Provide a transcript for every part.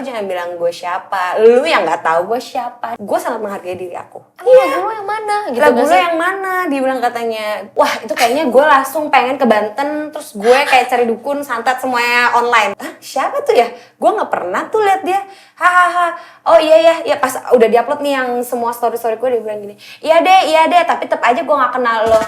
lo jangan bilang gue siapa, lu yang nggak tahu gue siapa. Gue sangat menghargai diri aku. Lagu lo yang mana? Gitu Lagu lo yang mana? Dibilang katanya, wah itu kayaknya gue langsung pengen ke Banten, terus gue kayak cari dukun santet semuanya online. Hah, siapa tuh ya? Gue nggak pernah tuh lihat dia. Hahaha. Oh iya ya pas udah diupload nih yang semua story gue dia bilang gini, iya deh, tapi tetap aja gue nggak kenal lo.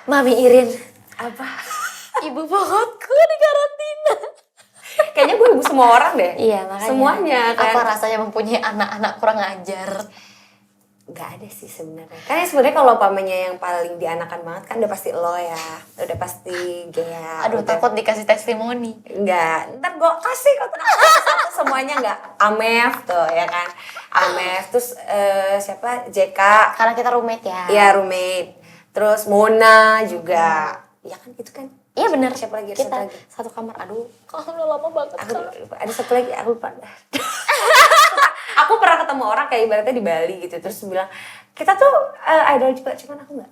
Mami Irin, Apa? ibu pohonku di karantina. Kayaknya gue ibu semua orang deh. Iya makanya. Semuanya kan. Apa rasanya mempunyai anak-anak kurang ajar? Gak ada sih sebenarnya. Karena sebenarnya kalau pamannya yang paling dianakan banget kan udah pasti lo ya. Udah pasti Gea. Aduh takut dikasih testimoni. Enggak, ntar gue kasih kok satu semuanya enggak. Amef tuh ya kan. Amef terus siapa? JK. Karena kita roommate ya. Iya roommate. Terus Mona juga. Ya kan gitu kan. Iya benar. Siapa lagi? Kita Satu kamar. Aduh, kalau udah lama banget. ada satu lagi aku lupa. Aku pernah ketemu orang kayak ibaratnya di Bali gitu terus bilang kita tuh idol juga cuman aku enggak.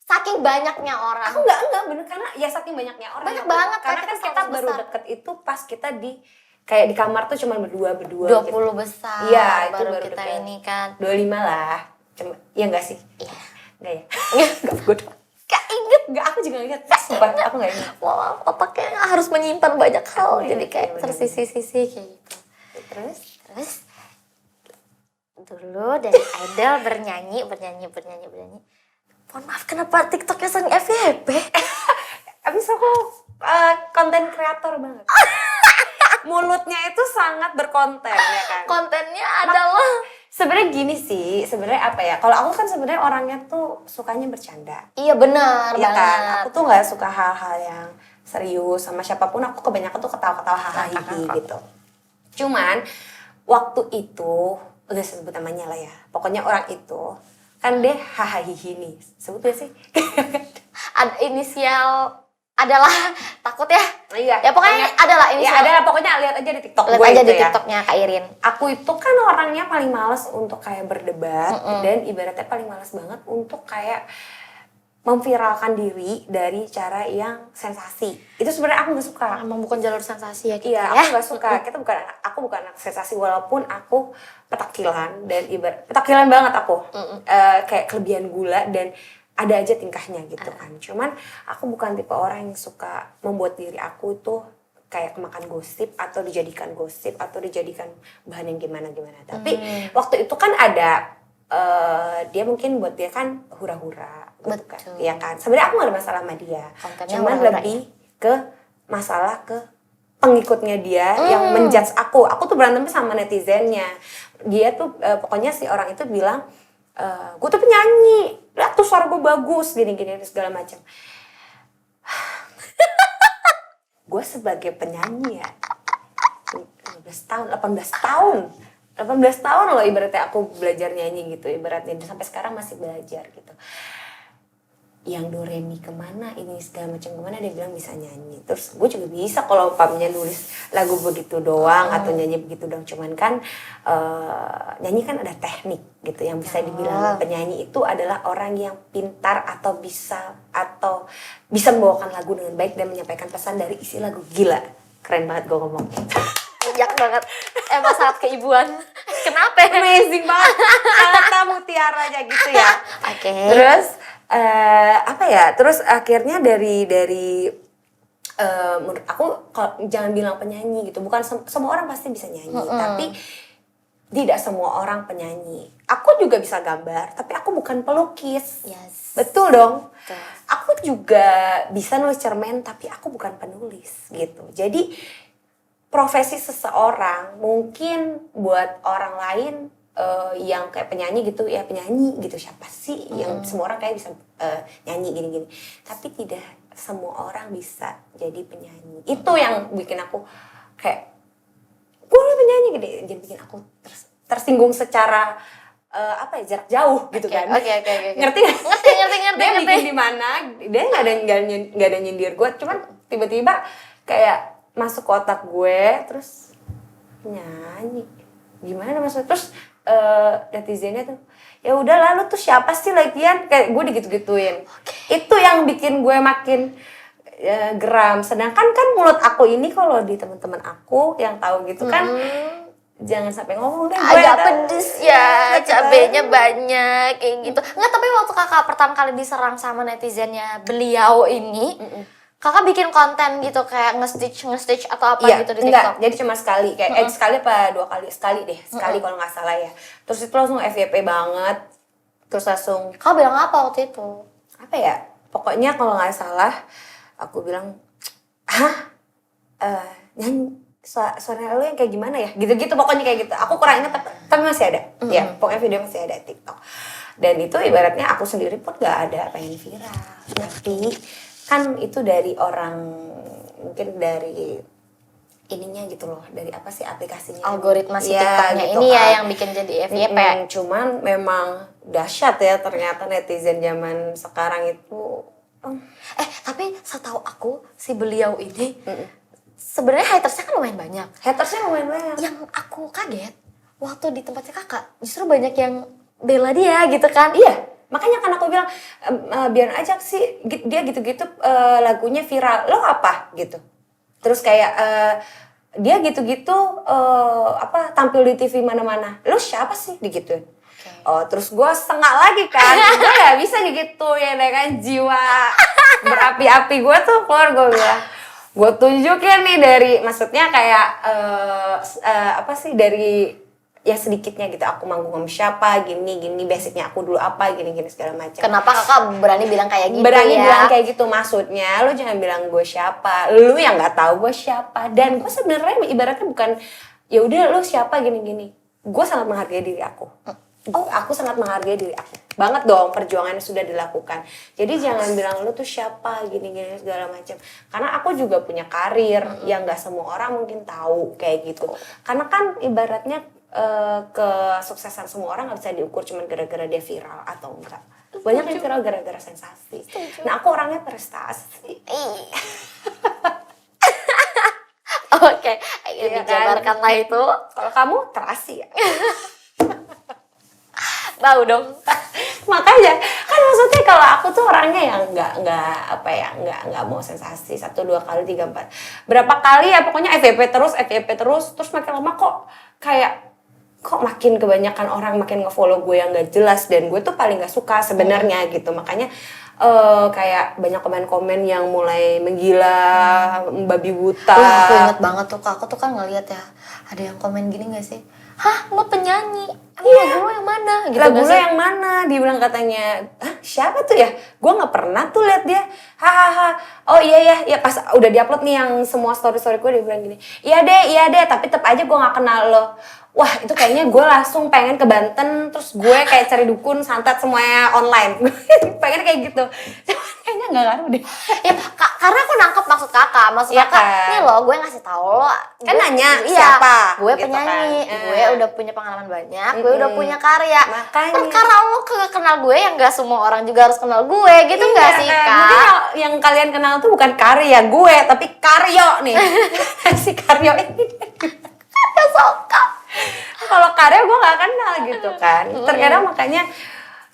Saking banyaknya orang. Aku enggak bener karena ya saking banyaknya orang. Banyak banget karena kan kita baru besar. deket itu pas kita di kayak di kamar tuh cuma berdua 20 gitu. besar. Iya, itu baru baru kita deket. ini kan. 25 lah. Cuma ya enggak sih? Iya. Enggak ya? Enggak gue. Gak inget. Enggak aku juga ingat. Sumpah aku enggak ingat. Wah, otaknya harus menyimpan banyak hal. Iya, Jadi kayak iya, tersisi-sisi kayak gitu. Terus Dulu dari idol bernyanyi. Mohon maaf kenapa TikToknya sering FYP? abis aku konten kreator banget. Mulutnya itu sangat berkonten ya kan. Kontennya adalah Sebenarnya gini sih, sebenarnya apa ya? Kalau aku kan sebenarnya orangnya tuh sukanya bercanda. iya benar Iya banget. kan? Aku tuh nggak suka hal-hal yang serius sama siapapun. Aku kebanyakan tuh ketawa-ketawa hahaha gitu. Cuman waktu itu udah sebut namanya lah ya. Pokoknya orang itu kan dia hahaha nih. Sebut gak sih? Ada inisial adalah takut ya. Iya. Ya pokoknya adalah inisial. Ya adalah pokoknya lihat aja di TikTok Lihat gue aja itu di ya. TikToknya Kak Irin. Aku itu kan orangnya paling males untuk kayak berdebat dan ibaratnya paling males banget untuk kayak memviralkan diri dari cara yang sensasi. Itu sebenarnya aku nggak suka. Emang bukan jalur sensasi ya kita Iya, ya. aku nggak suka. Aku bukan anak sensasi walaupun aku petakilan dan petakilan banget aku. Kayak kelebihan gula dan ada aja tingkahnya gitu kan. Cuman aku bukan tipe orang yang suka membuat diri aku tuh kayak kemakan gosip atau dijadikan gosip atau dijadikan bahan yang gimana-gimana. Tapi waktu itu kan ada dia mungkin buat dia kan hura-hura gitu kan. Iya kan. Sebenarnya aku gak ada masalah sama dia. Kontennya Cuman hura-hura lebih ke masalah ke pengikutnya dia yang menjudge aku. Aku tuh berantem sama netizennya. Dia tuh pokoknya si orang itu bilang gue tuh penyanyi, lihat tuh suara gue bagus, gini-gini segala macam. Gue sebagai penyanyi ya, 18 tahun loh ibaratnya aku belajar nyanyi gitu, ibaratnya sampai sekarang masih belajar gitu. Yang do re mi kemana ini segala macam kemana dia bilang bisa nyanyi. Terus gue juga bisa kalau umpamanya nulis lagu begitu doang atau nyanyi begitu doang, cuman kan nyanyi kan ada teknik gitu. Yang bisa dibilang penyanyi itu adalah orang yang pintar atau bisa membawakan lagu dengan baik dan menyampaikan pesan dari isi lagu. Gila, keren banget gue ngomong. Bijak banget. Emang sangat keibuan. Kenapa? Amazing banget. Kata mutiaranya gitu ya. Oke. Terus apa ya? Terus akhirnya dari menurut aku kalau jangan bilang penyanyi gitu. Bukan semua orang pasti bisa nyanyi, tapi tidak semua orang penyanyi. Aku juga bisa gambar, tapi aku bukan pelukis. Yes. Betul dong. Betul. Aku juga bisa nulis cerpen, tapi aku bukan penulis gitu. Jadi profesi seseorang mungkin buat orang lain yang kayak penyanyi gitu ya penyanyi gitu, siapa sih yang semua orang kayak bisa nyanyi gini-gini, tapi tidak semua orang bisa jadi penyanyi. Itu yang bikin aku kayak gue penyanyi gede, jadi bikin aku tersinggung secara apa ya, jarak jauh gitu kan. Oke. Ngerti dia bikin di mana dia nggak ada nyindir gue, cuman tiba-tiba kayak masuk ke otak gue terus nyanyi gimana maksudnya. Terus netizennya tuh ya udah lalu tuh siapa sih lagian, kayak gue digitu-gituin. Itu yang bikin gue makin geram. Sedangkan kan mulut aku ini kalau di teman-teman aku yang tahu gitu kan, jangan sampai ngomong deh gue agak pedes ya, cabenya banyak kayak gitu. Enggak, tapi waktu kakak pertama kali diserang sama netizennya beliau ini, kakak bikin konten gitu kayak nge-stitch atau apa gitu di TikTok? Enggak, jadi cuma sekali kayak sekali apa 2 kali, sekali deh, sekali kalau nggak salah ya. Terus itu langsung FYP banget, terus langsung Kakak bilang apa waktu itu? apa ya? Pokoknya kalau nggak salah aku bilang, nyanyi suara lu yang kayak gimana ya? Gitu-gitu pokoknya kayak gitu. Aku kurang ingat tapi masih ada. Ya, pokoknya video masih ada di TikTok. Dan itu ibaratnya aku sendiri pun nggak ada pengen viral. Tapi kan itu dari orang, mungkin dari ininya gitu loh, dari apa sih aplikasinya, Algoritma si ya, TikToknya gitu ini kan. ya yang bikin jadi FYP. Cuman memang dahsyat ya ternyata netizen zaman sekarang itu. Tapi setahu aku si beliau ini sebenarnya hatersnya kan lumayan banyak. Hatersnya lumayan banyak. Yang aku kaget waktu di tempatnya kakak justru banyak yang bela dia gitu kan. Iya, makanya kan aku bilang biar aja sih dia gitu-gitu lagunya viral, lo apa gitu. Terus kayak dia gitu-gitu apa tampil di TV mana-mana, lo siapa sih digituin. Oh, terus gue setengah lagi kan, gue gak bisa digituin ya kan, jiwa berapi-api gue tuh keluar, gue bilang gue tunjukin nih dari, maksudnya kayak apa sih, dari ya sedikitnya gitu, aku manggung sama siapa, gini basicnya aku dulu apa, gini segala macam. Kenapa kakak berani bilang kayak gitu? Berani ya? bilang kayak gitu, maksudnya lu jangan bilang gue siapa, lu yang nggak tahu gue siapa. Dan gue sebenarnya ibaratnya bukan ya udah lu siapa gini, gue sangat menghargai diri aku. Aku sangat menghargai diri aku banget dong, perjuangan yang sudah dilakukan. Jadi jangan bilang lu tuh siapa gini segala macam. Karena aku juga punya karir yang nggak semua orang mungkin tahu kayak gitu. Karena kan ibaratnya kesuksesan semua orang nggak bisa diukur cuma gara-gara dia viral atau enggak. Banyak yang viral gara-gara sensasi. Nah aku orangnya prestasi. Oke, Iya dijabarkanlah kan? itu. Kalau kamu terasi ya. Bau dong. Makanya kan maksudnya kalau aku tuh orangnya yang nggak mau sensasi 1, 2 kali 3, 4 berapa kali ya, pokoknya FYP terus makin lama kok makin kebanyakan orang makin ngefollow gue yang gak jelas, dan gue tuh paling gak suka sebenarnya gitu. Makanya kayak banyak komen-komen yang mulai menggila, babi buta. Aku inget banget tuh, aku tuh kan ngeliat ya, ada yang komen gini gak sih? Hah, lo penyanyi? Lagu lo yang mana? Gitu Lagu lo sih? yang mana? Dibilang katanya, hah siapa tuh ya? Gue gak pernah tuh liat dia. Hahaha. Oh iya ya pas udah diupload nih yang semua story gue, dia bilang gini, iya deh, tapi tetap aja gue gak kenal lo. Wah itu kayaknya gue langsung pengen ke Banten, terus gue kayak cari dukun, santet semuanya online. Pengen kayak gitu. Cuman kayaknya gak ngaruh deh. Ya, karena aku nangkep maksud kakak. Maksud Iya kakak, kan? nih loh gue ngasih tahu lo. Kan gue, nanya iya, siapa, gue gitu penyanyi, kan. gue udah punya pengalaman banyak, gue udah punya karya. Makanya. Perkara lo kagak kenal gue, yang gak semua orang juga harus kenal gue, gitu gak sih kan? kak? Mungkin yang kalian kenal tuh bukan karya gue, tapi Karyo nih. Si Karyo ini. Gak sokap. Kalau karya gue gak kenal gitu kan. Terkadang makanya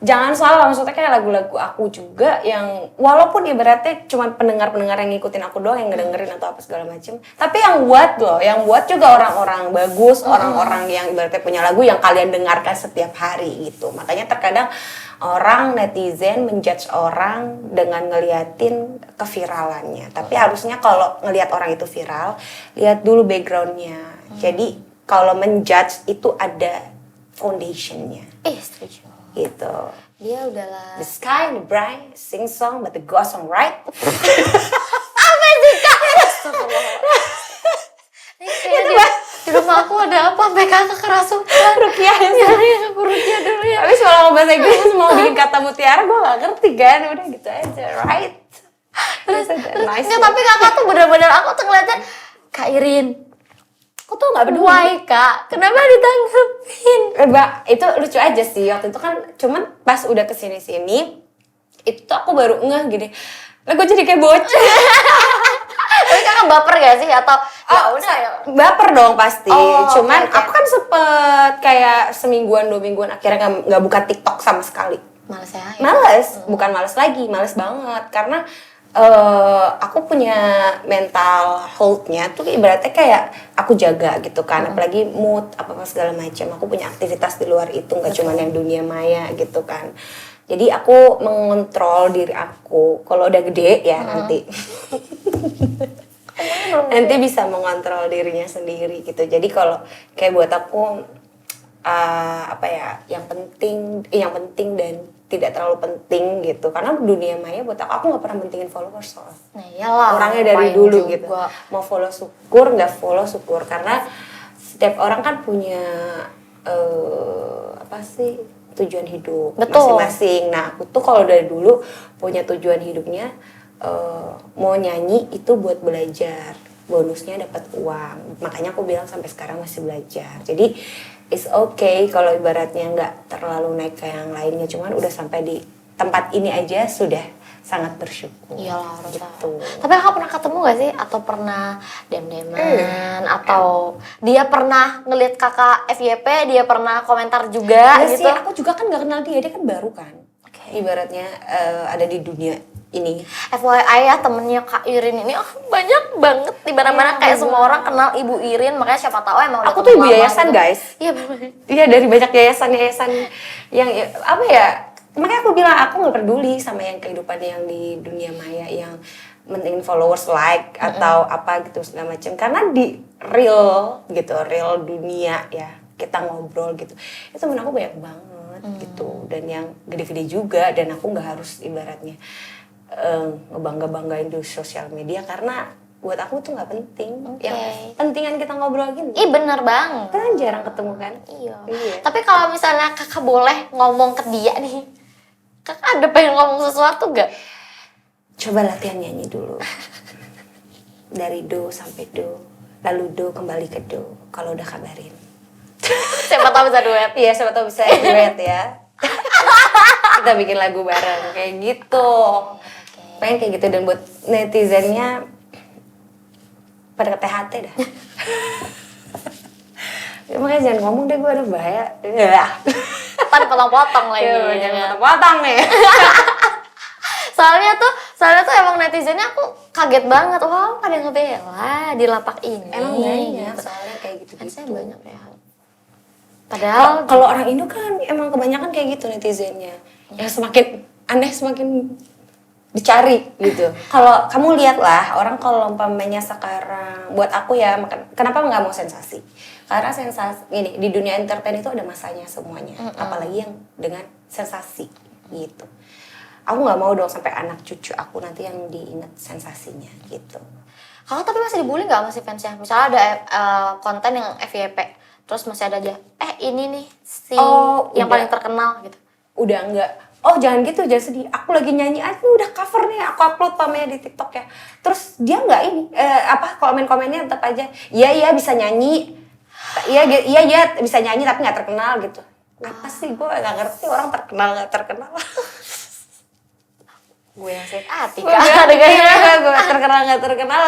jangan salah, maksudnya kayak lagu-lagu aku juga yang walaupun ibaratnya cuma pendengar-pendengar yang ngikutin aku doang, yang ngedengerin atau apa segala macem, tapi yang buat loh, yang buat juga orang-orang bagus, orang-orang yang ibaratnya punya lagu yang kalian dengarkan setiap hari gitu. Makanya terkadang orang netizen menjudge orang dengan ngeliatin keviralannya, tapi harusnya kalau ngelihat orang itu viral, lihat dulu backgroundnya. Jadi kalau menjudge itu ada foundationnya Setuju. gitu. Dia udahlah. The sky and the bright, sing song but the ghost song right. Apa sih kak? Ini kayaknya di rumah aku ada apa? Sampai kakak kerasukan. Rukiah ya. Ya, aku rukiah dulu ya. Habis kalau ngomong bahasa Inggris mau bikin kata mutiara gue gak ngerti kan. Udah gitu aja, right. Terus, nice. enggak, tapi kakak tuh bener-bener aku tuh ngeliatnya, Kak Irin, Aku tuh gak peduli. why kak? Kenapa ditanggepin? Mbak, itu lucu aja sih. Waktu itu kan cuman pas udah kesini-sini, itu tuh aku baru ngeh gini. Lah gue jadi kayak bocah. Tapi kakak baper gak sih atau ya udah ya? Baper dong pasti. Cuman oke. aku kan sempet kayak semingguan 2 mingguan akhirnya nggak buka TikTok sama sekali. Males ya? Males, bukan males lagi, males banget karena aku punya mental health-nya tuh ibaratnya kayak aku jaga gitu kan, apalagi mood apa segala macam. Aku punya aktivitas di luar itu, nggak cuma yang dunia maya gitu kan. Jadi aku mengontrol diri aku. Kalau udah gede ya nanti nanti bisa mengontrol dirinya sendiri gitu. Jadi kalau kayak buat aku apa ya, yang penting dan tidak terlalu penting gitu, karena dunia maya buat aku nggak pernah pentingin followers soalnya. Nah iyalah. Orangnya dari ngapain dulu juga. gitu, mau follow syukur, nggak follow syukur, karena setiap orang kan punya apa sih tujuan hidup Betul. masing-masing. Nah aku tuh kalau dari dulu punya tujuan hidupnya, mau nyanyi itu buat belajar, bonusnya dapat uang, makanya aku bilang sampai sekarang masih belajar. Jadi it's okay kalau ibaratnya nggak terlalu naik ke yang lainnya, cuman udah sampai di tempat ini aja sudah sangat bersyukur. Iyalah harus gitu. Tapi kakak pernah ketemu gak sih? Atau pernah dem-deman? Atau dia pernah ngeliat kakak FYP, dia pernah komentar juga Ya gitu? sih, aku juga kan nggak kenal dia kan baru kan. Oke. Ibaratnya ada di dunia ini. FYI ya, temennya Kak Irin ini banyak banget di mana-mana, kayak semua orang kenal Ibu Irin, makanya siapa tahu emang udah Aku tuh ibu kenal lama yayasan gitu. guys. Iya bener. Iya, dari banyak yayasan-yayasan yang apa ya, makanya aku bilang aku nggak peduli sama yang kehidupan yang di dunia maya yang penting followers like atau apa gitu segala macam, karena di real gitu, real dunia ya kita ngobrol gitu, itu temen aku banyak banget gitu, dan yang gede-gede juga, dan aku nggak harus ibaratnya ngebangga-banggain di sosial media karena buat aku tuh nggak penting. Oke. Yang pentingan kita ngobrol gini. Ih bener banget. Kita kan jarang ketemu kan? Iya. Iya. Tapi kalau misalnya kakak boleh ngomong ke dia nih, kakak ada pengen ngomong sesuatu gak? Coba latihan nyanyi dulu. Dari do sampai do, lalu do kembali ke do. Kalau udah kabarin. Siapa tahu bisa duet. Iya, siapa tahu bisa duet ya. Kita bikin lagu bareng kayak gitu. Pengen kayak gitu, dan buat netizennya pada ke THT dah. Makanya jangan ngomong deh, gue ada bahaya. Ntar potong-potong lagi. Iya, jangan potong nih. Soalnya tuh emang netizennya aku kaget banget. Wow, pada ngebela di lapak ini. Emang banyak Gitu. soalnya kayak gitu. Fansnya banyak ya. Padahal Kalau orang Indo kan emang kebanyakan kayak gitu netizennya. Yang semakin aneh semakin dicari gitu. Kalau kamu lihatlah orang kalau umpamanya sekarang, buat aku ya, kenapa nggak mau sensasi? Karena sensasi ini di dunia entertain itu ada masanya semuanya, apalagi yang dengan sensasi gitu. Aku nggak mau dong sampai anak cucu aku nanti yang diingat sensasinya gitu. kakak tapi masih dibully nggak masih fansnya? Misalnya ada konten yang FYP, terus masih ada aja. Ini nih si yang udah. paling terkenal gitu. Udah enggak. Oh jangan gitu, jangan sedih. Aku lagi nyanyi aja, udah cover nih, aku upload pamenya di TikTok ya. Terus dia nggak ini, komen-komennya tetap aja. Iya bisa nyanyi, iya bisa nyanyi tapi nggak terkenal gitu. Apa sih, gue nggak ngerti orang terkenal nggak terkenal. Gue yang sakit hati Gue kan. gue terkenal nggak terkenal.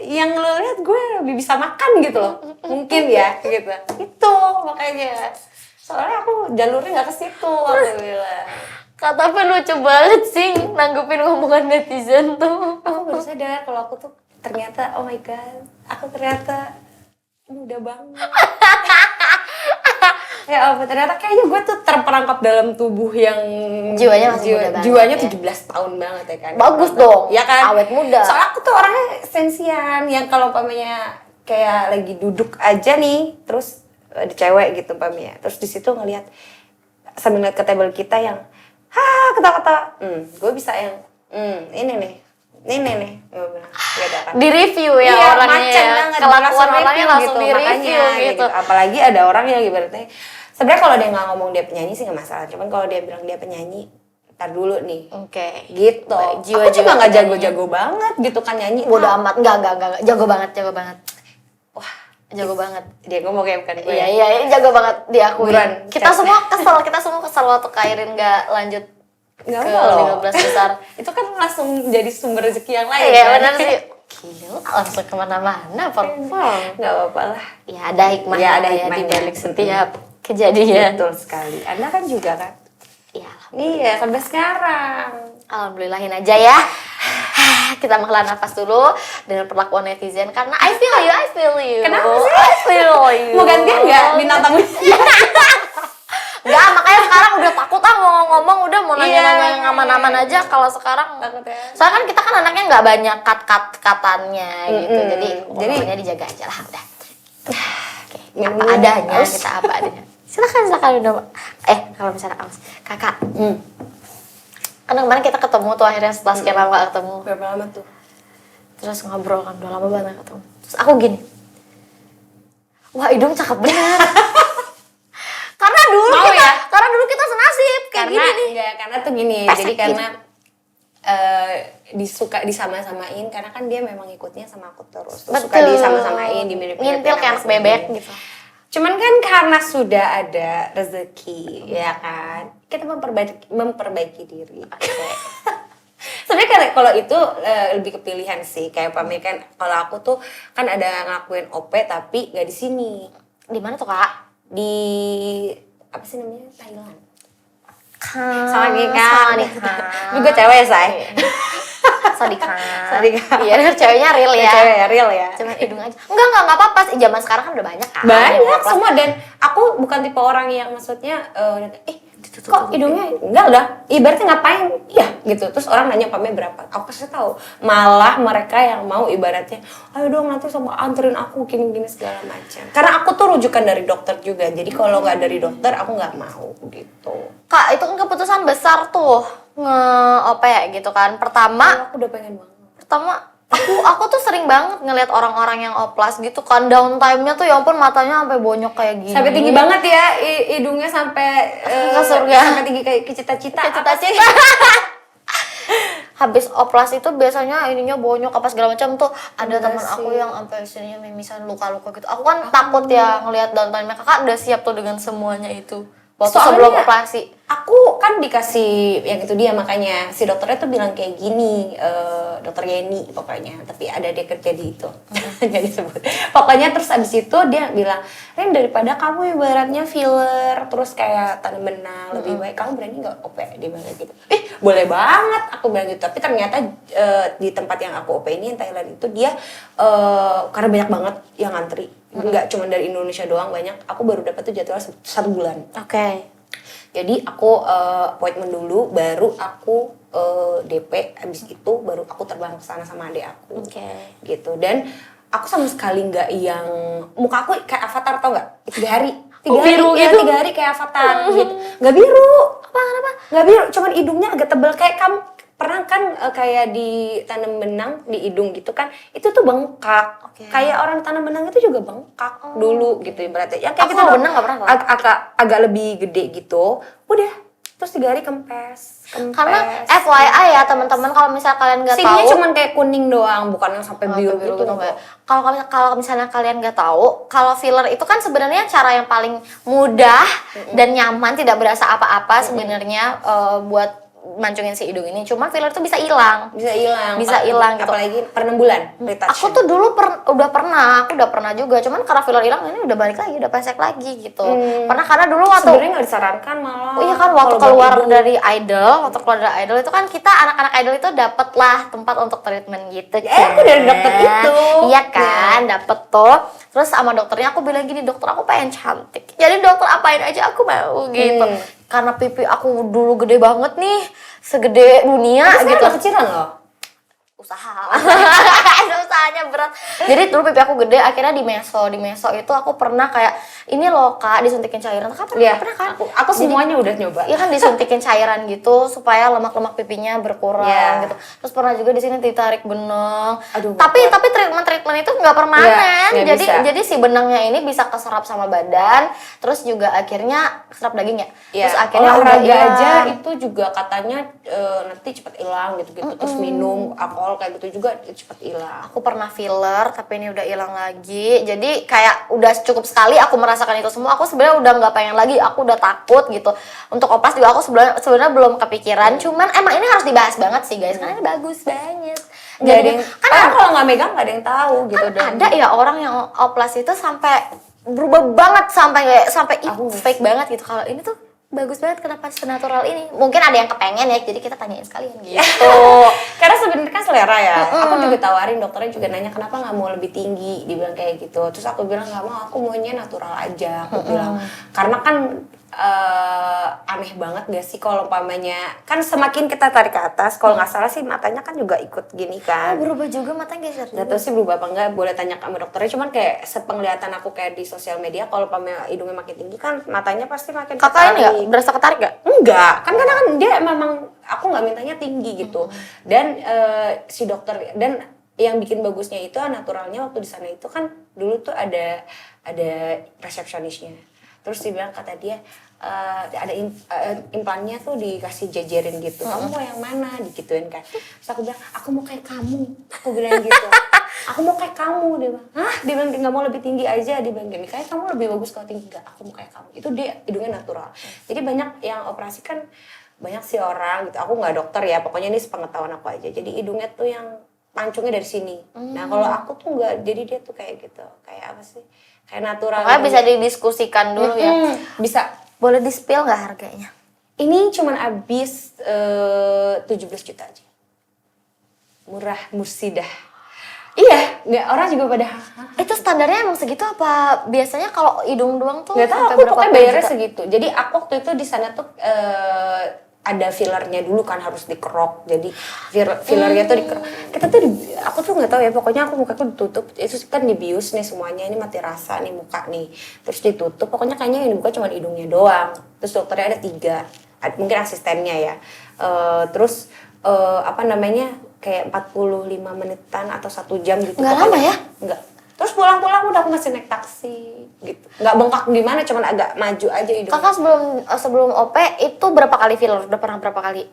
Yang lo lihat gue lebih bisa makan gitu loh, mungkin ya gitu. Itu makanya. Soalnya aku jalurnya nggak ke situ, aku bilang. Kak tapi lucu banget sih nanggepin ngomongan netizen tuh. Aku baru sadar kalau aku tuh ternyata, oh my god, aku ternyata muda banget. Ya apa, ternyata kayaknya gue tuh terperangkap dalam tubuh yang Jiwanya masih muda banget, jiwanya ya. 17 tahun banget ya kan. Bagus dong, Ya kan? awet muda. Soalnya aku tuh orangnya sensian, yang kalau umpamanya kayak lagi duduk aja nih, terus ada cewek gitu umpamanya, terus di situ ngelihat sambil ngeliat ke table kita yang ketawa-ketawa, gue bisa yang ini nih, gue bilang, gitu kan. Di review ya Iya, orangnya macem ya. banget, Kelakuan langsung orangnya review langsung di makanya, review gitu. Apalagi ada orang yang ibaratnya, sebenarnya kalau dia nggak ngomong dia penyanyi sih nggak masalah, cuman kalau dia bilang dia penyanyi, ntar dulu nih. Oke. Gitu. Baik, Aku jiwa-jiwa juga nggak penyanyinya. jago-jago banget gitu kan nyanyi. Bodo amat, enggak. Jago banget. Wah, Jago banget. dia ngomong kayak bukan gue. Iya, jago banget diakui. Buruan. Kita semua kesel waktu Kairin nggak lanjut Nggak ke mau loh. 15 besar. Itu kan langsung jadi sumber rezeki yang lain. Iya kan? benar sih. Gila, langsung kemana-mana perform. Nggak apa-apa lah. Ya ada hikmahnya, Ya, ada di hikmahnya. balik setiap kejadian. Betul sekali. Anda kan juga kan? Ya, Iya, sampai sekarang. alhamdulillahin aja ya. Kita menghela nafas dulu dengan perlakuan netizen karena I feel you. Kenapa sih? I feel you. Mau gantian nggak bintang tamu? Enggak, makanya sekarang udah takut mau ngomong, udah mau nanya-nanya yang Iya. aman-aman aja. Kalau sekarang Takut ya. soalnya kan kita kan anaknya nggak banyak katannya gitu, jadi Jadi- ngomongnya dijaga aja lah udah. Oke, Minum apa dulu. adanya Haus. kita apa adanya. Silakan udah. Kalau misalnya aus, kakak, kan kemarin kita ketemu tuh akhirnya setelah sekian lama gak ketemu, Berapa lama tuh? terus ngobrol kan udah lama banget gak ketemu. Terus aku gini, wah hidung cakep bener. Karena dulu Mau kita, ya? karena dulu kita senasib kayak Karena gini nih. enggak, karena tuh gini. Pesek Jadi gitu. karena disuka disama-samain karena kan dia memang ikutnya sama aku terus. Terus suka disama-samain, dimirip-miripin Ngintil kayak sama anak bebek sendiri. gitu. Cuman kan karena sudah ada rezeki, ya kan, kita memperbaiki diri. Sebenarnya kalau itu lebih ke pilihan sih, kayak pamir kan. Kalau aku tuh kan ada ngelakuin OP tapi nggak di sini, Di mana tuh kak? di apa sih namanya, Thailand. Sadika. Tapi gue cewek say. Sadika. Sadika. Iya, ceweknya real ya. Cewek ya, real ya. Cuman hidung aja. Enggak apa-apa sih. Zaman sekarang kan udah banyak kan. Banyak semua, dan aku bukan tipe orang yang maksudnya kok hidungnya enggak udah ibaratnya ngapain ya gitu, terus orang nanya pamnya berapa, aku pasti tahu, malah mereka yang mau ibaratnya ayo dong nanti sama anterin aku gini-gini segala macam, karena aku tuh rujukan dari dokter juga, jadi kalau nggak dari dokter aku nggak mau gitu. Kak, itu kan keputusan besar tuh nge-OP gitu kan. Pertama Aku udah pengen banget. aku tuh sering banget ngelihat orang-orang yang oplas gitu kan, downtime-nya tuh ya ampun, matanya sampai bonyok kayak gini. Sampai tinggi banget ya, hidungnya sampai Ke surga. sampai tinggi kayak ke cita-cita. Cita-cita. Habis oplas itu biasanya ininya bonyok apa segala macam tuh. Ada Enggak teman aku sih. yang sampai sininya mimisan, luka-luka gitu. Aku kan takut ya ngelihat downtime-nya. Kakak udah siap tuh dengan semuanya itu waktu Soalnya sebelum operasi. Aku kan dikasih yang itu dia, makanya si dokternya tuh bilang kayak gini, dokter Yeni pokoknya, tapi ada dia kerja di itu, nggak disebut. Pokoknya terus abis itu dia bilang, Ren daripada kamu ibaratnya filler, terus kayak tanam benang, lebih baik kamu berani nggak OP? Dia bilang kayak gitu. Boleh banget, aku bilang gitu. Tapi ternyata di tempat yang aku OP ini, yang Thailand itu dia, karena banyak banget yang ngantri, nggak cuma dari Indonesia doang, banyak. Aku baru dapat tuh jadwal 1 bulan. Oke. Jadi aku appointment dulu, baru aku DP, abis itu baru aku terbang ke sana sama adik aku. Oke. Gitu. Dan aku sama sekali nggak yang, muka aku kayak avatar, tau nggak? 3 hari. 3 Oh, hari, biru ya, gitu? 3 hari kayak avatar gitu. Nggak biru. Kenapa? Nggak biru, cuman hidungnya agak tebal. Kayak kamu pernah kan kayak ditanam benang di hidung gitu kan, itu tuh bengkak. Oke. Kayak orang tanam benang itu juga bengkak dulu gitu ibaratnya. Ya kayak Aku kita kalau tuh benang nggak pernah tau. agak lebih gede gitu. Udah, terus 3 hari kempes. Karena FYI ya teman-teman, kalau misal kalian nggak sininya tahu, cuman kayak kuning doang, bukan yang sampai biru gitu. enggak. Kalau misalnya kalian nggak tahu, kalau filler itu kan sebenarnya cara yang paling mudah dan nyaman, tidak berasa apa-apa sebenarnya buat mancungin si hidung ini. Cuma filler itu bisa hilang. Bisa hilang. Bisa hilang gitu. Apalagi per 6 bulan retouch. Aku tuh dulu udah pernah juga. Cuman karena filler hilang ini udah balik lagi, udah pesek lagi gitu. Pernah karena dulu waktu sebenarnya nggak disarankan malah. Oh iya kan, waktu kalau keluar buat hidung. dari idol itu kan kita anak-anak idol itu dapet lah tempat untuk treatment gitu. aku dari dokter itu. Iya kan, dapet tuh. Terus sama dokternya aku bilang gini, dokter aku pengen cantik. Jadi dokter apain aja aku mau gitu. Karena pipi aku dulu gede banget nih, segede dunia Tapi gitu. sekarang kecilan loh. Usaha ada usahanya berat. Jadi dulu pipi aku gede, akhirnya di meso itu aku pernah kayak ini loh kak, disuntikin cairan. Kak pernah kan? Aku semuanya udah nyoba. Iya kan, disuntikin cairan gitu supaya lemak-lemak pipinya berkurang Iya. gitu. Terus pernah juga di sini ditarik benang. Aduh, Tapi treatment itu nggak permanen. Iya, nggak bisa. Jadi si benangnya ini bisa keserap sama badan, terus juga akhirnya keserap daging ya. Ya, Terus akhirnya udah olahraga hilang. aja itu juga katanya nanti cepat hilang gitu-gitu. Terus minum alkohol kayak gitu juga cepat hilang. Aku pernah filler tapi ini udah hilang lagi. Jadi kayak udah cukup sekali aku merasakan itu semua. Aku sebenarnya udah nggak pengen lagi. Aku udah takut gitu. Untuk opas juga aku sebenarnya belum kepikiran. Cuman emang ini harus dibahas banget sih guys. Karena ini bagus banget. Nggak ada yang, kan kan kalau nggak megang nggak ada yang tahu gitu. Dan ada ya orang yang oplas itu sampai berubah banget sampai Aku nggak fake banget gitu. Kalau ini tuh bagus banget, kenapa senatural ini? Mungkin ada yang kepengen ya, jadi kita tanyain sekalian gitu. karena sebenarnya kan selera ya. Aku juga tawarin, dokternya juga nanya kenapa nggak mau lebih tinggi, dibilang kayak gitu. Terus aku bilang nggak mau, aku maunya natural aja. Aku bilang karena kan aneh banget gak sih kalau umpamanya kan semakin kita tarik ke atas, kalau nggak salah sih matanya kan juga ikut gini kan. Berubah juga matanya geser. Gak tau sih berubah apa enggak, boleh tanya sama dokternya. Cuman kayak sepenglihatan aku kayak di sosial media, kalau umpamanya hidungnya makin tinggi kan matanya pasti makin Kakak ini nggak ketarik. berasa ketarik gak? Enggak, kan karena kan dia memang aku nggak mintanya tinggi gitu. Dan si dokter, dan yang bikin bagusnya itu naturalnya waktu di sana itu kan dulu tuh ada resepsionisnya. Terus dia bilang, kata dia ada implannya tuh dikasih jajarin gitu. Kamu mau yang mana? Digituin kan. Terus aku bilang, aku mau kayak kamu. Aku bilang gitu. Aku mau kayak kamu. Dia bilang, hah? Dia bilang, nggak mau lebih tinggi aja. Dia bilang gini, kayak kamu lebih bagus kalau tinggi. Enggak, aku mau kayak kamu. Itu dia hidungnya natural. Jadi banyak yang operasi kan, banyak sih orang gitu. Aku nggak dokter ya, pokoknya ini sepengetahuan aku aja. Jadi hidungnya tuh yang pancungnya dari sini. Nah kalau aku tuh nggak, jadi dia tuh kayak gitu. Kayak apa sih? Kayak natural. Makanya bisa didiskusikan dulu ya. Bisa. Boleh di-spill nggak harganya? Ini cuman habis 17 juta aja. Murah, mursidah. Iya, nggak, orang juga pada "Hah?" Itu standarnya emang segitu apa? Biasanya kalau hidung doang tuh nggak tahu, sampai aku berapa pokoknya puluh bayarnya juta? segitu. Jadi aku waktu itu di sana tuh ada fillernya dulu kan, harus dikerok. Jadi fillernya tuh dikerok. Kita tuh aku tuh nggak tahu ya, pokoknya aku mukaku ditutup. Itu kan dibius nih semuanya, ini mati rasa nih muka nih. Terus ditutup, pokoknya kayaknya yang dibuka cuma hidungnya doang. Terus dokternya ada 3, mungkin asistennya ya. Terus apa namanya, kayak 45 menitan atau 1 jam gitu. Nggak Pokoknya lama ya? Nggak. Terus pulang-pulang udah aku masih naik taksi gitu. Nggak bengkak gimana, cuman agak maju aja hidungnya. Kakak sebelum OP itu berapa kali filler? Udah pernah berapa kali?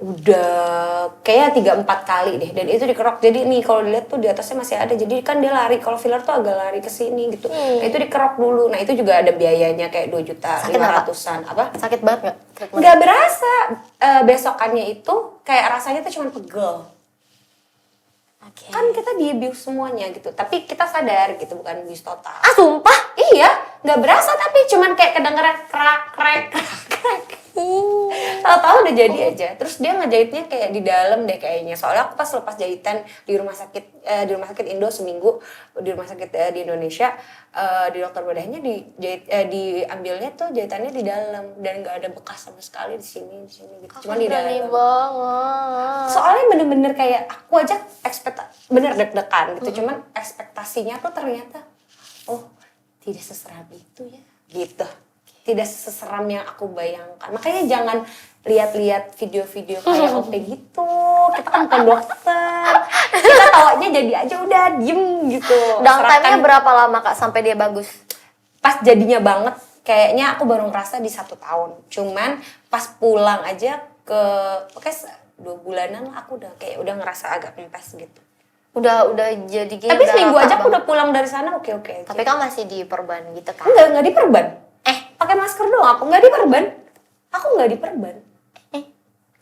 Udah kayaknya 3-4 kali deh, dan itu dikerok. Jadi nih kalau dilihat tuh di atasnya masih ada, jadi kan dia lari. Kalau filler tuh agak lari ke sini gitu. Nah, itu dikerok dulu. Nah itu juga ada biayanya kayak 2 juta Sakit nggak, 500-an. Apa? Sakit banget nggak? treatment? Nggak berasa. Besokannya itu kayak rasanya tuh cuma pegel. Oke. Kan kita dibius semuanya gitu, tapi kita sadar gitu, bukan bius total. Ah sumpah? Iya, nggak berasa, tapi cuman kayak kedengeran krak krek krak krek. Tahu-tahu udah jadi aja. Terus dia ngejahitnya kayak di dalam deh kayaknya. Soalnya aku pas lepas jahitan di rumah sakit Indo seminggu, di rumah sakit di Indonesia, di dokter bedahnya diambilnya tuh jahitannya di dalam, dan nggak ada bekas sama sekali di sini gitu. Cuma di Berani dalam. banget. Soalnya bener-bener kayak aku aja bener deg-degan gitu. Cuman ekspektasinya tuh ternyata, oh tidak seseram itu ya gitu. Tidak seseram yang aku bayangkan. Makanya jangan lihat-lihat video-video kayak OP gitu. Kita kan bukan dokter. Kita tawanya jadi aja udah diem gitu. Downtime-nya Serahkan. berapa lama Kak sampai dia bagus? Pas jadinya banget, kayaknya aku baru ngerasa di 1 tahun. Cuman pas pulang aja pakai 2 bulanan lah, aku udah ngerasa agak kempes gitu. Udah jadi gini. Tapi seminggu aja aku udah pulang dari sana oke-oke aja. Tapi kan masih diperban gitu kan? Enggak diperban. Pakai masker doang, aku nggak diperban. Aku nggak diperban.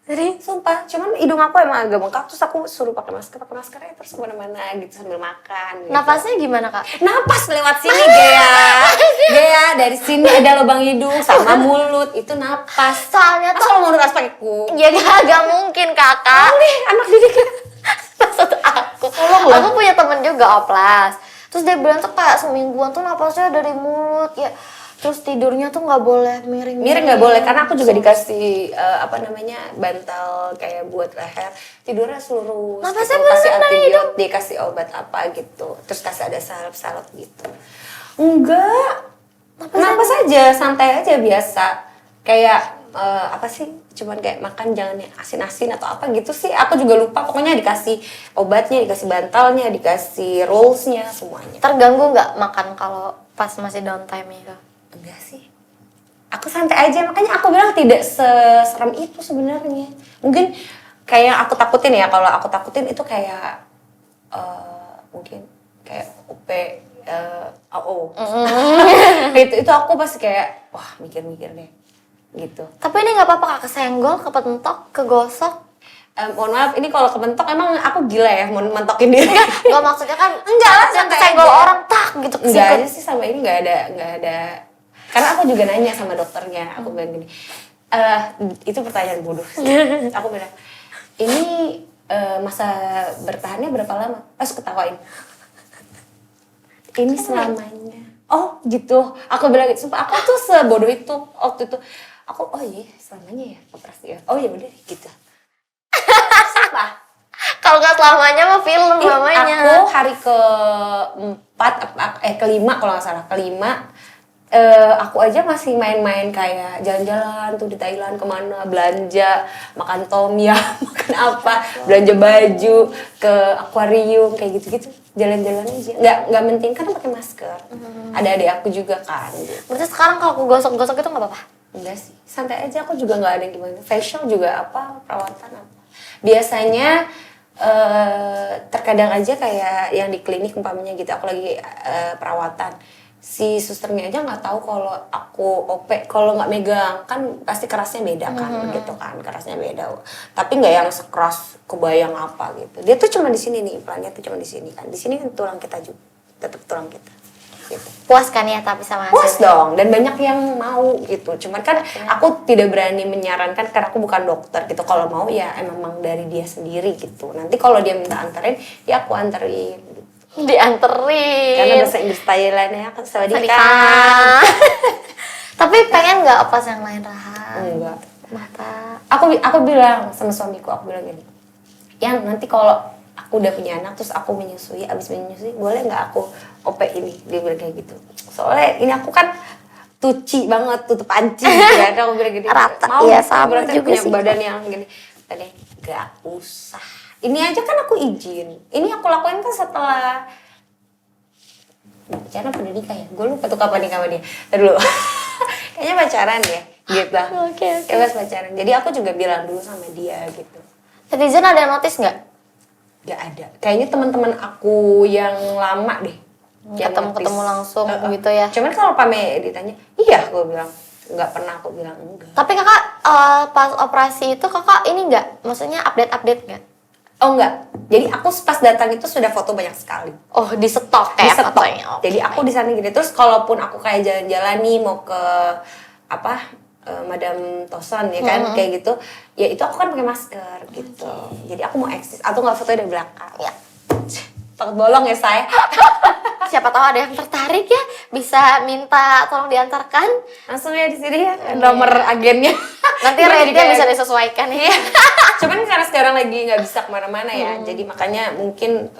Serius? Sumpah, cuman hidung aku emang agak bengkak, terus aku suruh pakai masker ya, terus kemana-mana gitu sambil makan. Gitu. Napasnya gimana Kak? Napas lewat sini, Gea, dari sini ada lubang hidung sama mulut, itu napas. Soalnya Masa tuh kalau mau napas pakai kuku? jadi agak mungkin Kakak. Nih, anak didik. Maksud aku. Tolonglah. Aku punya temen juga oplas. Terus dia bilang tuh kayak semingguan tuh napasnya dari mulut ya. Terus tidurnya tuh nggak boleh miring. Miring nggak boleh, karena aku juga dikasih bantal kayak buat leher, tidurnya lurus. Napasnya Gitu. Kasih beneran dari hidung? antibiotik, dikasih obat apa gitu, terus kasih ada salep gitu. Enggak, napas aja, santai aja biasa. Kayak apa sih? Cuman kayak makan jangan yang asin-asin atau apa gitu sih. Aku juga lupa. Pokoknya dikasih obatnya, dikasih bantalnya, dikasih rollsnya, semuanya. Terganggu nggak makan kalau pas masih downtime itu? Enggak sih. Aku santai aja, makanya aku bilang tidak seserem itu sebenarnya. Mungkin kayak aku takutin ya, kalau aku takutin itu kayak mungkin kayak UP AO. Itu aku pasti kayak wah mikir-mikir deh gitu. Tapi ini nggak apa-apa Kak, kesenggol, kepentok, kegosok. mohon maaf, ini kalau kebentok emang aku gila ya, mau mentokin diri. Gak maksudnya kan Enggak lah, yang santai kesenggol aja. orang tak gitu Enggak kesikut. aja sih sama ini, nggak ada. Karena aku juga nanya sama dokternya, aku bilang gini, itu pertanyaan bodoh. Aku bilang, ini masa bertahannya berapa lama? Pas ketawain. Ini selamanya. Oh gitu. Aku bilang gitu. Sumpah aku tuh sebodoh itu waktu itu. Aku oh iya selamanya ya operasi ya. Oh ya udah gitu. Sumpah. Kalau nggak selamanya mah film namanya. Aku hari keempat, kelima kalau nggak salah, kelima. Aku aja masih main-main kayak jalan-jalan tuh di Thailand kemana, belanja, makan tom yum, makan apa, belanja baju, ke akuarium kayak gitu-gitu, jalan-jalan aja. Nggak penting kan pakai masker. Ada adik aku juga kan. Gitu. Berarti sekarang kalau aku gosok-gosok itu nggak apa-apa? Enggak sih, santai aja. Aku juga nggak ada yang gimana. Facial juga apa, perawatan apa. Biasanya terkadang aja kayak yang di klinik umpamanya gitu, aku lagi perawatan, si susternya aja nggak tahu kalau aku OP, kalau nggak megang kan pasti kerasnya beda kan, gitu kan, kerasnya beda. Tapi nggak yang sekeras kebayang apa gitu. Dia tuh cuma di sini nih, implannya tuh cuma di sini kan. Di sini kan tulang kita juga, tetap tulang kita. Gitu. Puas kan ya tapi sama Puas hasilnya? dong, dan banyak yang mau gitu. Cuman kan aku tidak berani menyarankan karena aku bukan dokter gitu. Kalau mau ya emang dari dia sendiri gitu. Nanti kalau dia minta anterin, ya aku anterin. Gitu. Dianterin. Karena bahasa Inggris Thailandnya kan sawadika. Sadika. Tapi pengen nggak opas yang lain Raha? Enggak. Mata. Aku bilang sama suamiku, aku bilang gini, yang nanti kalau aku udah punya anak terus aku menyusui, abis menyusui boleh nggak aku OP ini? Dia bilang kayak gitu. Soalnya ini aku kan tuci banget, tutup panci ya. Aku bilang gini, Rata, mau iya, gitu, sama berarti juga punya sih. badan yang gini. Tadi nggak usah. Ini aja kan aku izin. Ini aku lakuin kan setelah pacaran apa udah nikah ya? Gue lupa tuh kapan nikah sama dia. Ntar dulu. Kayaknya pacaran ya, gitu. Oke. Kayak pas pacaran. Jadi aku juga bilang dulu sama dia gitu. Netizen ada yang notice nggak? Gak ada. Kayaknya teman-teman aku yang lama deh. Yang Ketemu notice. langsung gitu ya? Cuman kalau Pame ditanya, iya gue bilang. Nggak pernah aku bilang enggak. Tapi kakak pas operasi itu kakak ini nggak? Maksudnya update nggak? Oh enggak. Jadi aku pas datang itu sudah foto banyak sekali. Oh di stok Di kayak stok. fotonya. Oke, Jadi aku di sana gini. Terus kalaupun aku kayak jalan-jalan nih mau ke apa Madam Tosan ya kan kayak gitu, ya itu aku kan pakai masker gitu. Jadi aku mau eksis atau nggak foto dari belakang. Ya. Takut bolong ya saya. Siapa tahu ada yang tertarik ya bisa minta tolong diantarkan. Langsung ya di sini ya nomor agennya. Nanti Gua jadi rate-nya kayak- bisa disesuaikan ya. Cuman karena sekarang lagi nggak bisa kemana-mana ya, jadi makanya mungkin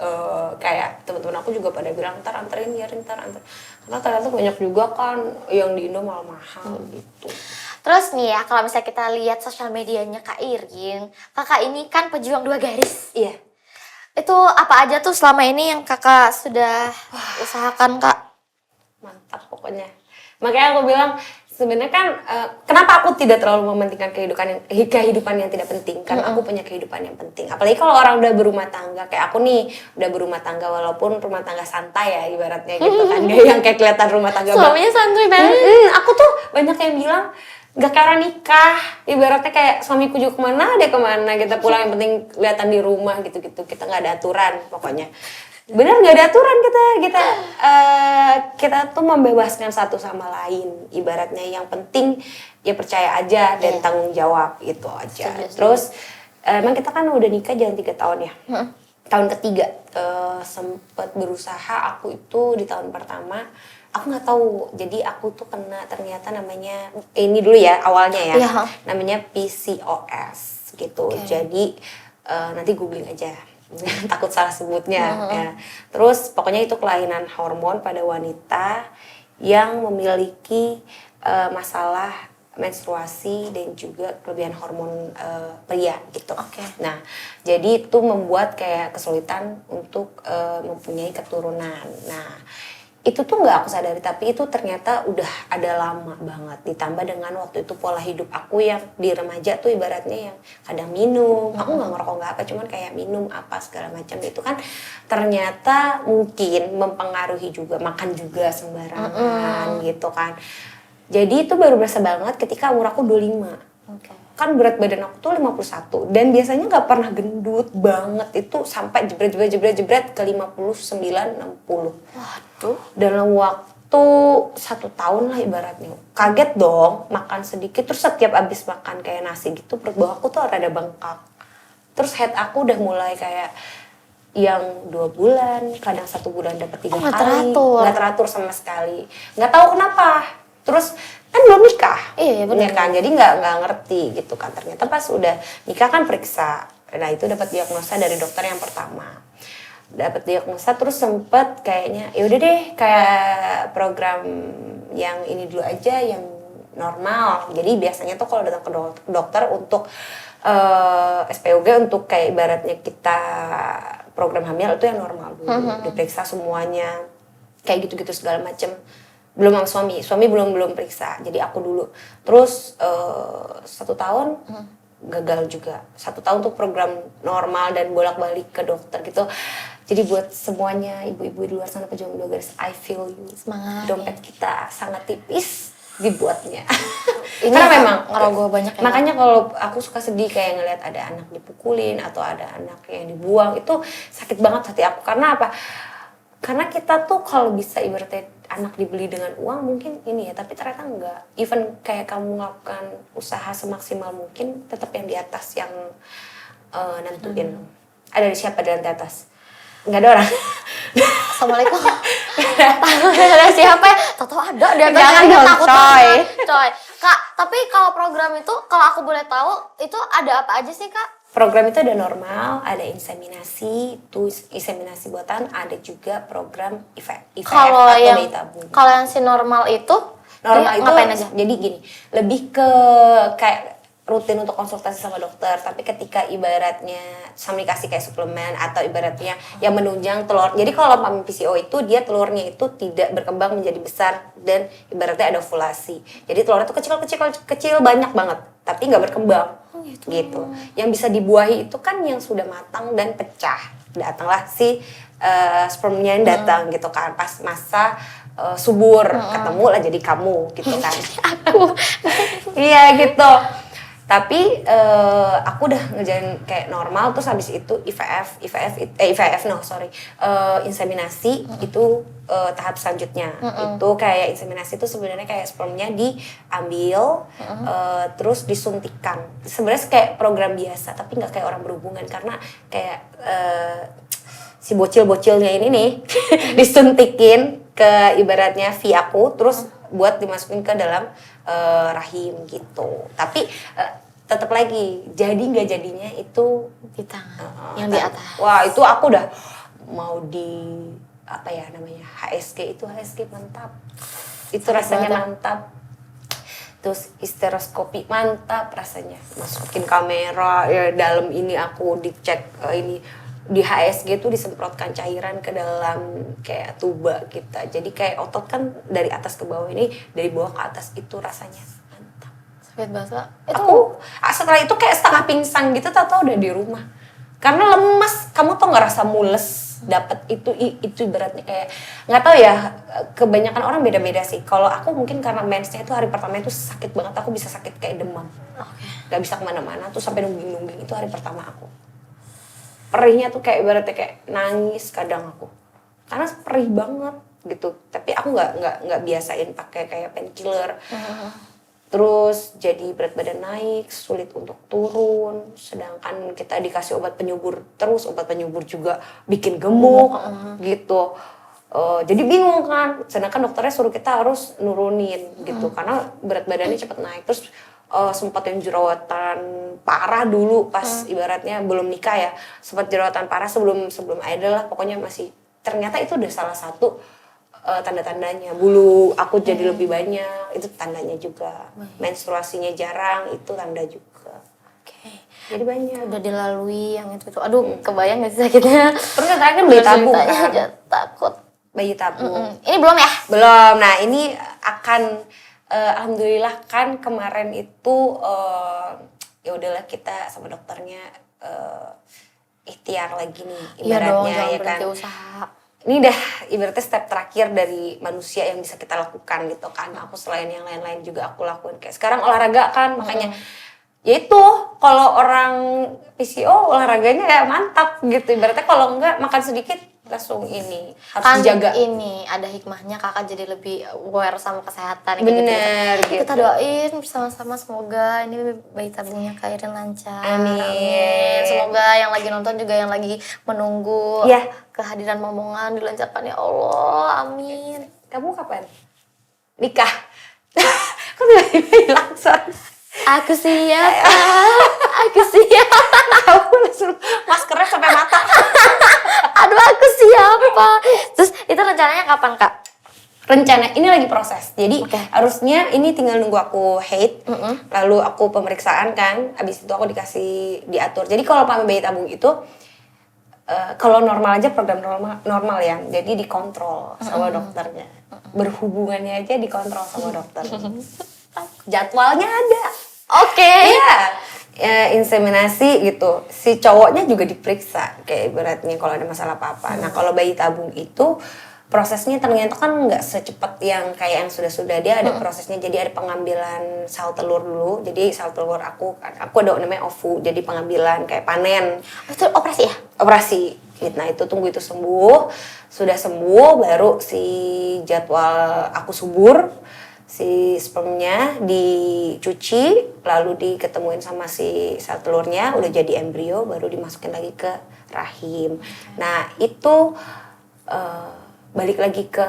kayak teman-teman aku juga pada bilang ntar anterin ya, ntar anter. Karena ternyata banyak juga kan yang di Indo malah mahal gitu. Terus nih ya kalau misalnya kita lihat sosial medianya Kak Irin, kakak ini kan pejuang 2 garis. Iya. Itu apa aja tuh selama ini yang kakak sudah usahakan Kak? Mantap pokoknya. Makanya aku bilang sebenarnya kan kenapa aku tidak terlalu mementingkan kehidupan yang tidak penting, karena aku punya kehidupan yang penting. Apalagi kalau orang udah berumah tangga kayak aku nih, udah berumah tangga walaupun rumah tangga santai ya ibaratnya gitu kan. Gak yang kayak kelihatan rumah tangga banget. Suaminya santuy banget. Aku tuh banyak yang bilang gak kayak orang nikah, ibaratnya kayak suamiku juga kemana dia kemana, kita pulang yang penting kelihatan di rumah gitu-gitu, kita nggak ada aturan pokoknya. Bener nggak ada aturan kita tuh membebaskan satu sama lain, ibaratnya yang penting ya percaya aja dan tanggung jawab itu aja. Setuju. Terus emang kita kan udah nikah jalan 3 tahun ya. Tahun ketiga sempet berusaha aku itu di tahun pertama aku nggak tahu, jadi aku tuh kena ternyata namanya ini dulu ya awalnya ya, Iya. namanya PCOS gitu. Jadi nanti googling aja takut salah sebutnya ya. Terus pokoknya itu kelainan hormon pada wanita yang memiliki masalah menstruasi dan juga kelebihan hormon pria gitu. Oke. Nah, jadi itu membuat kayak kesulitan untuk mempunyai keturunan. Nah, itu tuh nggak aku sadari, tapi itu ternyata udah ada lama banget. Ditambah dengan waktu itu pola hidup aku yang di remaja tuh ibaratnya yang kadang minum, aku nggak ngerokok nggak apa, cuman kayak minum apa segala macam itu kan ternyata mungkin mempengaruhi juga, makan juga sembarangan gitu kan. Jadi itu baru berasa banget ketika umur aku 25. Oke. kan berat badan aku tuh 51 dan biasanya nggak pernah gendut banget, itu sampai jebret ke 59 60. Waduh. Dalam waktu 1 tahun lah ibaratnya. Kaget dong, makan sedikit terus setiap abis makan kayak nasi gitu perut bawah aku tuh rada bengkak. Terus head aku udah mulai kayak yang 2 bulan, kadang 1 bulan dapat 3 nggak kali, teratur. nggak teratur sama sekali, nggak tahu kenapa. Terus kan belum nikah, Iya, benar. ya kan, jadi nggak ngerti gitu kan. Ternyata pas udah nikah kan periksa, nah itu dapat diagnosa dari dokter yang pertama, dapat diagnosa terus sempet kayaknya ya udah deh kayak program yang ini dulu aja yang normal. Jadi biasanya tuh kalau datang ke dokter untuk SPOG untuk kayak ibaratnya kita program hamil itu yang normal dulu, diperiksa semuanya kayak gitu-gitu segala macem. Belum sama suami belum periksa, jadi aku dulu. Terus 1 tahun gagal juga, 1 tahun tuh program normal dan bolak-balik ke dokter gitu. Jadi buat semuanya ibu-ibu di luar sana pejuang 2 garis, I feel you. Semangat. Dompet kita sangat tipis dibuatnya. Ini Karena akan memang ngerogoh banyak ya, makanya kalau aku suka sedih kayak ngelihat ada anak dipukulin atau ada anak yang dibuang, itu sakit banget hati aku. Karena apa? Karena kita tuh kalau bisa ibaratnya anak dibeli dengan uang mungkin ini ya, tapi ternyata enggak. Even kayak kamu melakukan usaha semaksimal mungkin, tetap yang di atas yang nentuin. Ada siapa di atas? Enggak ada orang. Assalamualaikum. Ada siapa ya? Tahu ada di atas. Jangan dong, takut coy. banget, coy. Kak, tapi kalau program itu kalau aku boleh tahu itu ada apa aja sih, Kak? Program itu ada normal, ada inseminasi, itu inseminasi buatan, ada juga program IVF Kalau atau yang bayi tabung. kalau yang si normal itu Normal dia itu ngapain aja? jadi gini, lebih ke kayak rutin untuk konsultasi sama dokter, tapi ketika ibaratnya sama dikasih kayak suplemen atau ibaratnya yang menunjang telur. Jadi kalau mami PCO itu dia telurnya itu tidak berkembang menjadi besar dan ibaratnya ada ovulasi. Jadi telurnya itu kecil banyak banget, tapi nggak berkembang. Gitu. Yang bisa dibuahi itu kan yang sudah matang dan pecah. Datanglah si spermnya yang datang gitu kan pas masa subur, ketemu lah jadi kamu gitu kan. Aku Iya gitu. Tapi aku udah ngerjain kayak normal, terus habis itu inseminasi itu tahap selanjutnya. Itu kayak inseminasi itu sebenarnya kayak spermnya diambil terus disuntikan. Sebenarnya kayak program biasa, tapi nggak kayak orang berhubungan karena kayak si bocil-bocilnya ini nih disuntikin ke ibaratnya via aku, terus buat dimasukin ke dalam rahim gitu. Tapi tetap lagi jadi nggak jadinya itu di tangan yang di atas. Wah itu aku udah mau di apa ya namanya HSG mantap. Itu rasanya mantap. Terus histeroskopi mantap rasanya. Masukin kamera ya dalam ini aku dicek ini di HSG tuh disemprotkan cairan ke dalam kayak tuba kita. Jadi kayak otot kan dari atas ke bawah, ini dari bawah ke atas, itu rasanya mantap. Sakit banget. Aku setelah itu kayak setengah pingsan gitu, tahu-tahu udah di rumah. Karena lemes, kamu tuh nggak rasa mules. Dapat itu beratnya kayak nggak tahu ya, kebanyakan orang beda-beda sih. Kalau aku mungkin karena mensnya itu hari pertama itu sakit banget, aku bisa sakit kayak demam. Gak bisa kemana-mana tuh sampai nungging-nungging, itu hari pertama aku. Perihnya tuh kayak ibaratnya kayak nangis kadang aku, karena perih banget gitu. Tapi aku nggak biasain pakai kayak painkiller. Terus jadi berat badan naik, sulit untuk turun. Sedangkan kita dikasih obat penyubur terus, obat penyubur juga bikin gemuk gitu. Jadi bingung kan. Sedangkan dokternya suruh kita harus nurunin gitu, karena berat badannya cepet naik. Terus sempat yang jerawatan parah dulu pas ibaratnya belum nikah ya, sempat jerawatan parah sebelum idol lah, pokoknya masih. Ternyata itu udah salah satu tanda-tandanya. Bulu aku jadi lebih banyak, itu tandanya juga. Menstruasinya jarang, itu tanda juga. Jadi banyak. Udah dilalui yang itu. Aduh, kebayang gak sih sakitnya? Terus yang terakhir kan bayi tabung kan? Aja takut. Bayi tabung. Ini belum ya? Belum. Nah ini akan alhamdulillah kan kemarin itu ya udahlah kita sama dokternya ikhtiar lagi nih ibaratnya. Iya dong, ya kan. Usaha. Ini dah ibaratnya step terakhir dari manusia yang bisa kita lakukan gitu kan. Aku selain yang lain-lain juga aku lakuin kayak sekarang olahraga kan, makanya ya itu kalau orang PCO olahraganya ya mantap gitu. Ibaratnya kalau enggak makan sedikit langsung ini harus Kan dijaga. ini ada hikmahnya kakak jadi lebih aware sama kesehatan kayak Bener gitu. gitu. Kita doain bersama-sama semoga ini bayi tabungnya Kak Irin lancar. Amin. Semoga yang lagi nonton juga yang lagi menunggu Iya. kehadiran momongan dilancarkan ya Allah. Amin. Kamu kapan nikah? Kok tiba-tiba hilang son? Aku siap. Aku siap. Kamu langsung maskernya sampai mata. Aduh aku siapa? Terus itu rencananya kapan Kak? Rencana ini lagi proses, jadi Oke. harusnya ini tinggal nunggu aku haid, lalu aku pemeriksaan kan, abis itu aku dikasih diatur. Jadi kalau pamit bayi tabung itu kalau normal aja program normal ya, jadi dikontrol sama dokternya, berhubungannya aja dikontrol sama dokter. Jadwalnya ada. Oke. Iya, ya, inseminasi gitu. Si cowoknya juga diperiksa, kayak ibaratnya kalau ada masalah apa-apa. Nah kalau bayi tabung itu prosesnya ternyata kan nggak secepat yang kayak yang sudah-sudah. Dia ada prosesnya, jadi ada pengambilan sel telur dulu. Jadi sel telur aku ada namanya ovu, jadi pengambilan kayak panen. Itu operasi ya? Operasi. Nah itu tunggu itu sembuh, sudah sembuh baru si jadwal aku subur. Si spermnya dicuci, lalu diketemuin sama si sel telurnya, udah jadi embrio, baru dimasukin lagi ke rahim. Nah itu balik lagi ke,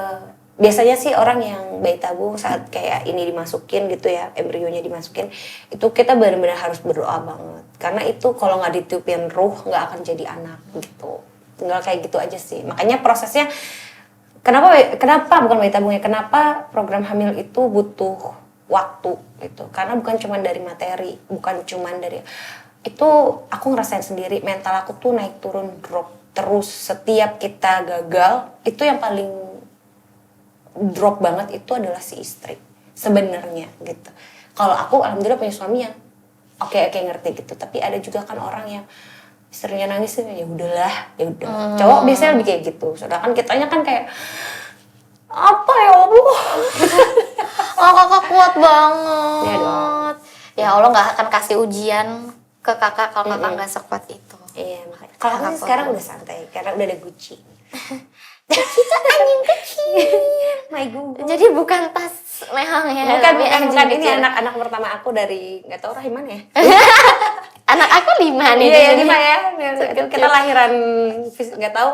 biasanya sih orang yang bayi tabung saat kayak ini dimasukin gitu ya, embrionya dimasukin, itu kita benar-benar harus berdoa banget. Karena itu kalau nggak ditiupin ruh, nggak akan jadi anak gitu. Tinggal kayak gitu aja sih. Makanya prosesnya, Kenapa bukan bayi tabungnya? Kenapa program hamil itu butuh waktu gitu? Karena bukan cuma dari materi, bukan cuma dari itu. Aku ngerasain sendiri, mental aku tuh naik turun drop terus setiap kita gagal. Itu yang paling drop banget itu adalah si istri sebenarnya gitu. Kalau aku alhamdulillah punya suami yang oke ngerti gitu. Tapi ada juga kan orang yang istrinya nangis ya udahlah, ya udah. Cowok biasanya lebih kayak gitu. Sedangkan kitanya kan kayak apa ya Allah. Oh kakak kuat banget. Iya dong. Ya Allah nggak akan kasih ujian ke kakak kalau kakak nggak sekuat itu. Iya, makanya. Kalau aku sih sekarang udah santai karena udah ada Gucci. Kita anjing kecil. My Google. Jadi bukan tas mehang ya. Bukan tapi anjing ini kecil. anak pertama aku dari nggak tahu rahim mana ya. Anak aku 5 nih. Iya ya di sini. 5 ya. Kita lahiran nggak tahu.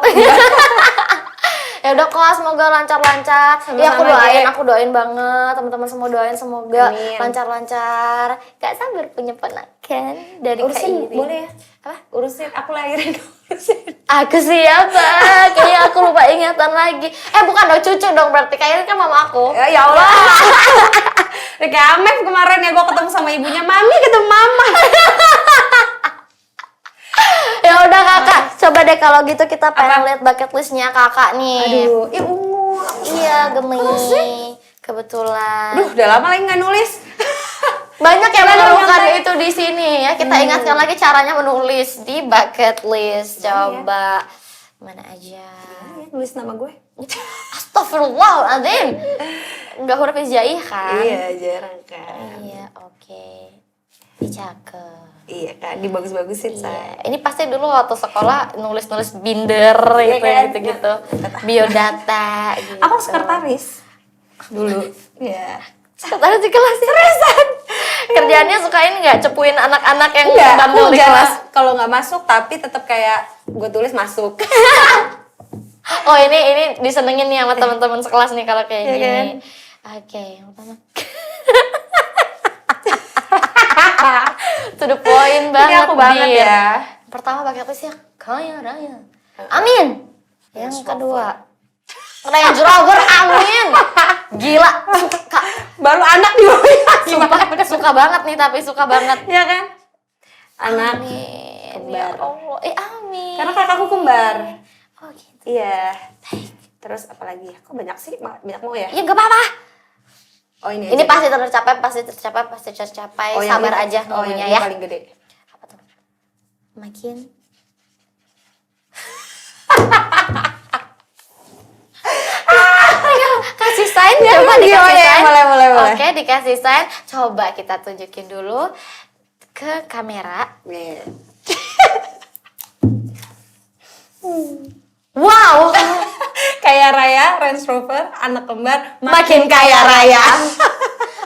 Ya udah kok semoga lancar-lancar. Ya Sama-sama, aku doain banget teman-teman semua doain semoga Amin. lancar-lancar. Gak sabar punya ponakan dari Kak Urusin Irin. boleh ya? Apa? Urusin aku lahirin urusin. Aku siapa? Kayaknya aku lupa ingatan lagi. Bukan dong cucu dong berarti Kak Irin kan mama aku. Ya Allah. Kayak Amef kemarin ya gue ketemu sama ibunya, Mami ketemu Mama. Ya udah kakak, coba deh kalau gitu kita pengen lihat bucket listnya kakak nih. Aduh, ungu. Iya Gemi. Kebetulan. Aduh, udah lama lagi nggak nulis. Banyak yang Mana menemukan nyampe? itu di sini ya. Kita ingatkan lagi caranya menulis di bucket list. Coba mana aja. Nulis nama gue. Astagfirullahaladzim. Enggak huruf hijaiyah kan? Iya, jarang kan. Iya, oke. Cakep. Iya kan, dibagus-bagusin Iya, ini pasti dulu waktu sekolah nulis-nulis binder Iya kan? gitu-gitu. Biodata gitu. Aku sekretaris dulu. Iya. Sekretaris di kelas ya? Seriusan? Kerjaannya suka ini nggak cepuin anak-anak yang Enggak, aku bandel di kelas? kalau nggak masuk tapi tetap kayak gue tulis masuk. Oh ini disenengin nih sama teman-teman sekelas nih kalau kayak Iya gini. kan? Oke, yang pertama. To the point banget. Ini aku banget Dir. ya. Pertama pakai apa sih? Kaya raya. Amin. Yang kedua. Range Rover amin. Gila, suka. Baru anak di Sumpah, suka banget nih tapi suka banget. Iya kan? Anak. Amin. Kembar. Ya Allah. Amin. Karena kakakku kembar. Oh gitu. Iya. Terus apa lagi? Kok banyak sih? Banyak mau ya? Ya nggak apa-apa. Oh ini Ini aja. pasti tercapai. Oh, yang Sabar ini. aja Oh, nunggunya yang ya. paling gede. Apa tuh? Makin kasih sign coba iya, dikasih iya, sign. boleh. Oke, dikasih sign. Coba kita tunjukin dulu. ke kamera. Nih. Wow, Kaya Raya, Range Rover, anak kembar makin kaya raya.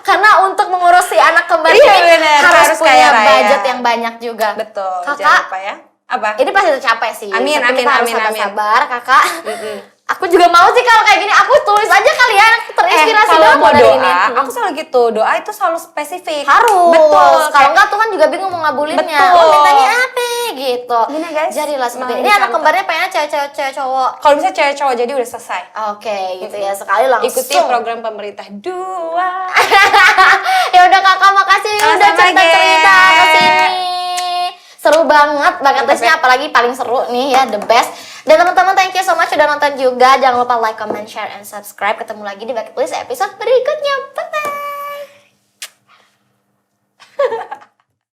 Karena untuk mengurusi anak kembar Iya, ini bener, harus harus punya kaya raya. budget yang banyak juga. Betul. Kakak, Jangan lupa ya. Apa? ini pasti tercapai sih. Amin, tapi amin, kita harus amin, amin. sabar-sabar, kakak. Mm-mm. Aku juga mau sih kalau kayak gini, aku tulis aja kali ya, aku terinspirasi kalau banget mau dari doa, ini. aku selalu gitu. Doa itu selalu spesifik. Harus. Betul. Kalau enggak Tuhan juga bingung mau ngabulinnya. Betul. Lo mintanya apa gitu. Gini, guys. Jadilah seperti Mau ini. Anak dicontoh. kembarnya pengennya cewek cowok. Kalau bisa cewek cowok jadi udah selesai. Oke, gitu ya. Sekali langsung. Ikuti program pemerintah 2. Ya udah kakak, makasih udah Sama-sama, cerita-cerita Gem. kesini. Seru banget, Bucketlistnya apalagi paling seru nih ya, the best. Dan teman-teman, thank you so much udah nonton juga. Jangan lupa like, comment, share, and subscribe. Ketemu lagi di Bucketlist episode berikutnya. Bye-bye.